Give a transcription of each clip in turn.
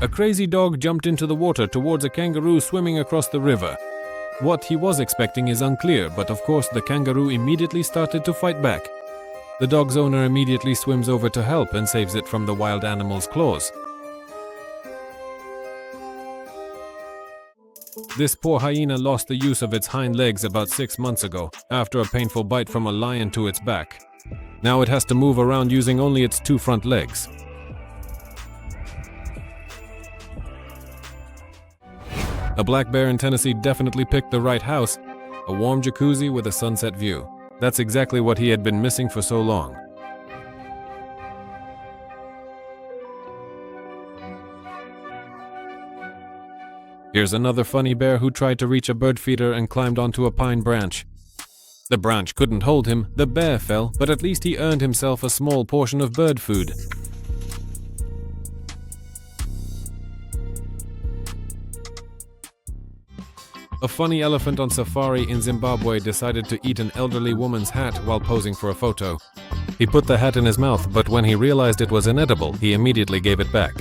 A crazy dog jumped into the water towards a kangaroo swimming across the river. What he was expecting is unclear, but of course the kangaroo immediately started to fight back. The dog's owner immediately swims over to help and saves it from the wild animal's claws. This poor hyena lost the use of its hind legs about 6 months ago, after a painful bite from a lion to its back. Now it has to move around using only its 2 front legs. A black bear in Tennessee definitely picked the right house, a warm jacuzzi with a sunset view. That's exactly what he had been missing for so long. Here's another funny bear who tried to reach a bird feeder and climbed onto a pine branch. The branch couldn't hold him, the bear fell, but at least he earned himself a small portion of bird food. A funny elephant on safari in Zimbabwe decided to eat an elderly woman's hat while posing for a photo. He put the hat in his mouth, but when he realized it was inedible, he immediately gave it back.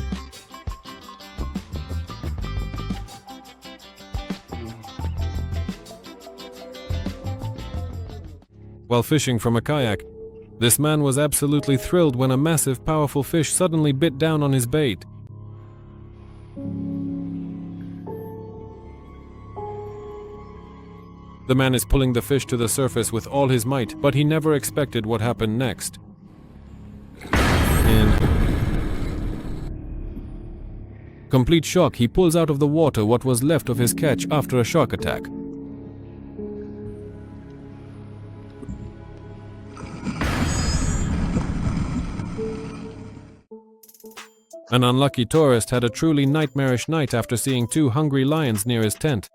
While fishing from a kayak, this man was absolutely thrilled when a massive, powerful fish suddenly bit down on his bait. The man is pulling the fish to the surface with all his might, but he never expected what happened next. In complete shock, he pulls out of the water what was left of his catch after a shark attack. An unlucky tourist had a truly nightmarish night after seeing 2 hungry lions near his tent.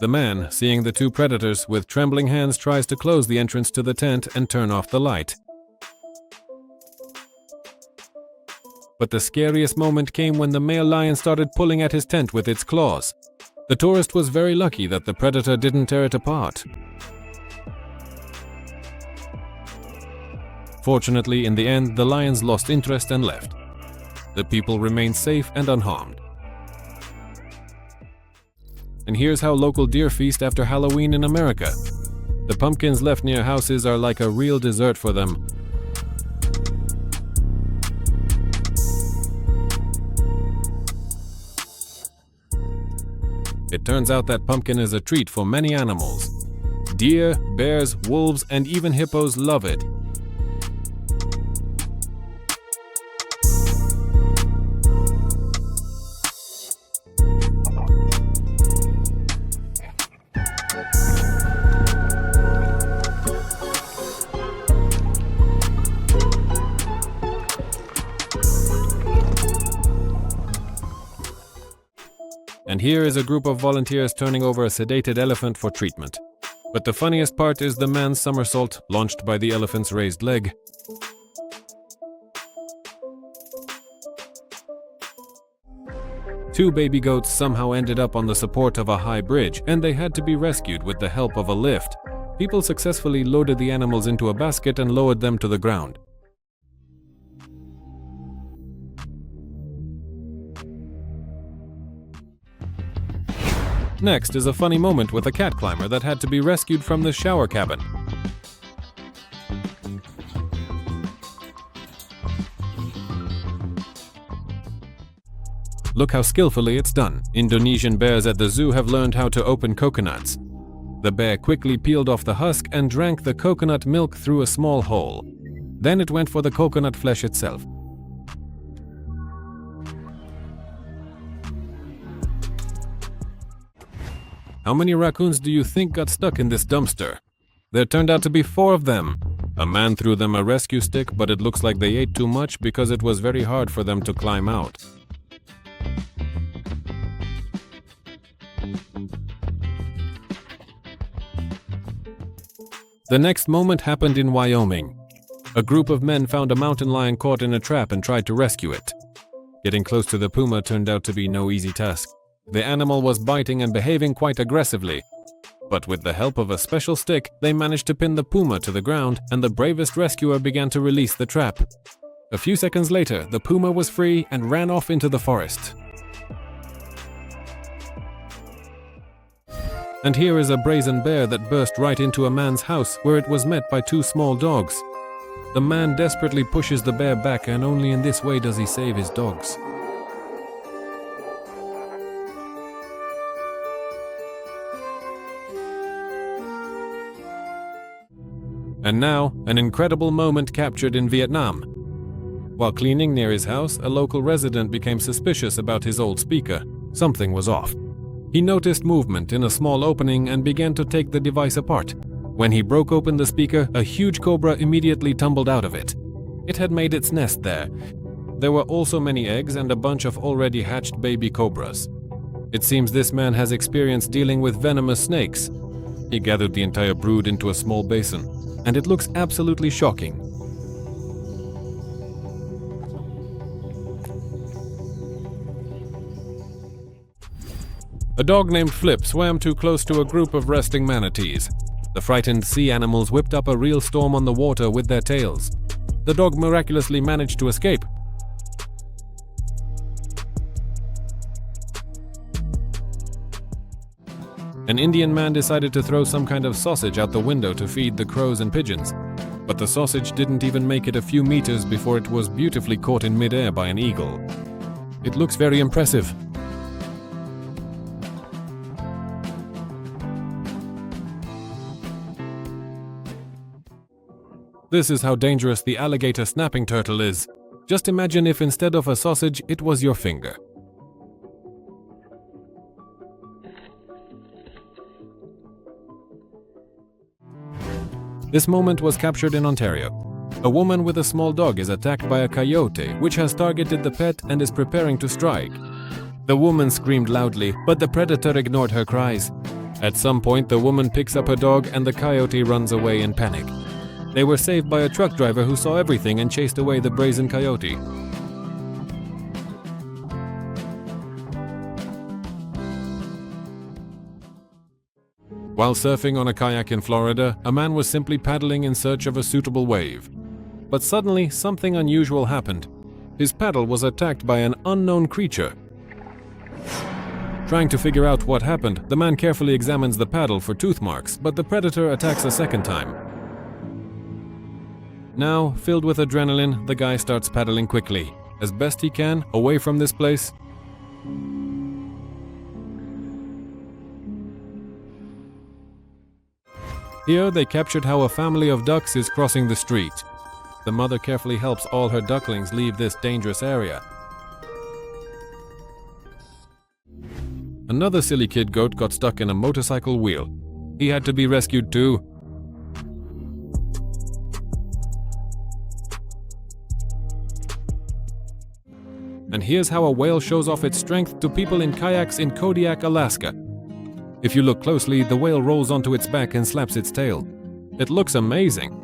The man, seeing the 2 predators, with trembling hands tries to close the entrance to the tent and turn off the light. But the scariest moment came when the male lion started pulling at his tent with its claws. The tourist was very lucky that the predator didn't tear it apart. Fortunately, in the end, the lions lost interest and left. The people remained safe and unharmed. And here's how local deer feast after Halloween in America. The pumpkins left near houses are like a real dessert for them. It turns out that pumpkin is a treat for many animals. Deer, bears, wolves, and even hippos love it. And here is a group of volunteers turning over a sedated elephant for treatment. But the funniest part is the man's somersault, launched by the elephant's raised leg. Two baby goats somehow ended up on the support of a high bridge, and they had to be rescued with the help of a lift. People successfully loaded the animals into a basket and lowered them to the ground. Next is a funny moment with a cat climber that had to be rescued from the shower cabin. Look how skillfully it's done. Indonesian bears at the zoo have learned how to open coconuts. The bear quickly peeled off the husk and drank the coconut milk through a small hole. Then it went for the coconut flesh itself. How many raccoons do you think got stuck in this dumpster? There turned out to be 4 of them. A man threw them a rescue stick, but it looks like they ate too much because it was very hard for them to climb out. The next moment happened in Wyoming. A group of men found a mountain lion caught in a trap and tried to rescue it. Getting close to the puma turned out to be no easy task. The animal was biting and behaving quite aggressively. But with the help of a special stick, they managed to pin the puma to the ground, and the bravest rescuer began to release the trap. A few seconds later, the puma was free and ran off into the forest. And here is a brazen bear that burst right into a man's house where it was met by two small dogs. The man desperately pushes the bear back, and only in this way does he save his dogs. And now, an incredible moment captured in Vietnam. While cleaning near his house, a local resident became suspicious about his old speaker. Something was off. He noticed movement in a small opening and began to take the device apart. When he broke open the speaker, a huge cobra immediately tumbled out of it. It had made its nest there. There were also many eggs and a bunch of already hatched baby cobras. It seems this man has experience dealing with venomous snakes. He gathered the entire brood into a small basin, and it looks absolutely shocking. A dog named Flip swam too close to a group of resting manatees. The frightened sea animals whipped up a real storm on the water with their tails. The dog miraculously managed to escape. An Indian man decided to throw some kind of sausage out the window to feed the crows and pigeons. But the sausage didn't even make it a few meters before it was beautifully caught in midair by an eagle. It looks very impressive. This is how dangerous the alligator snapping turtle is. Just imagine if instead of a sausage, it was your finger. This moment was captured in Ontario. A woman with a small dog is attacked by a coyote, which has targeted the pet and is preparing to strike. The woman screamed loudly, but the predator ignored her cries. At some point, the woman picks up her dog and the coyote runs away in panic. They were saved by a truck driver who saw everything and chased away the brazen coyote. While surfing on a kayak in Florida, a man was simply paddling in search of a suitable wave. But suddenly, something unusual happened. His paddle was attacked by an unknown creature. Trying to figure out what happened, the man carefully examines the paddle for tooth marks, but the predator attacks a second time. Now, filled with adrenaline, the guy starts paddling quickly, as best he can, away from this place. Here, they captured how a family of ducks is crossing the street. The mother carefully helps all her ducklings leave this dangerous area. Another silly kid goat got stuck in a motorcycle wheel. He had to be rescued too. And here's how a whale shows off its strength to people in kayaks in Kodiak, Alaska. If you look closely, the whale rolls onto its back and slaps its tail. It looks amazing.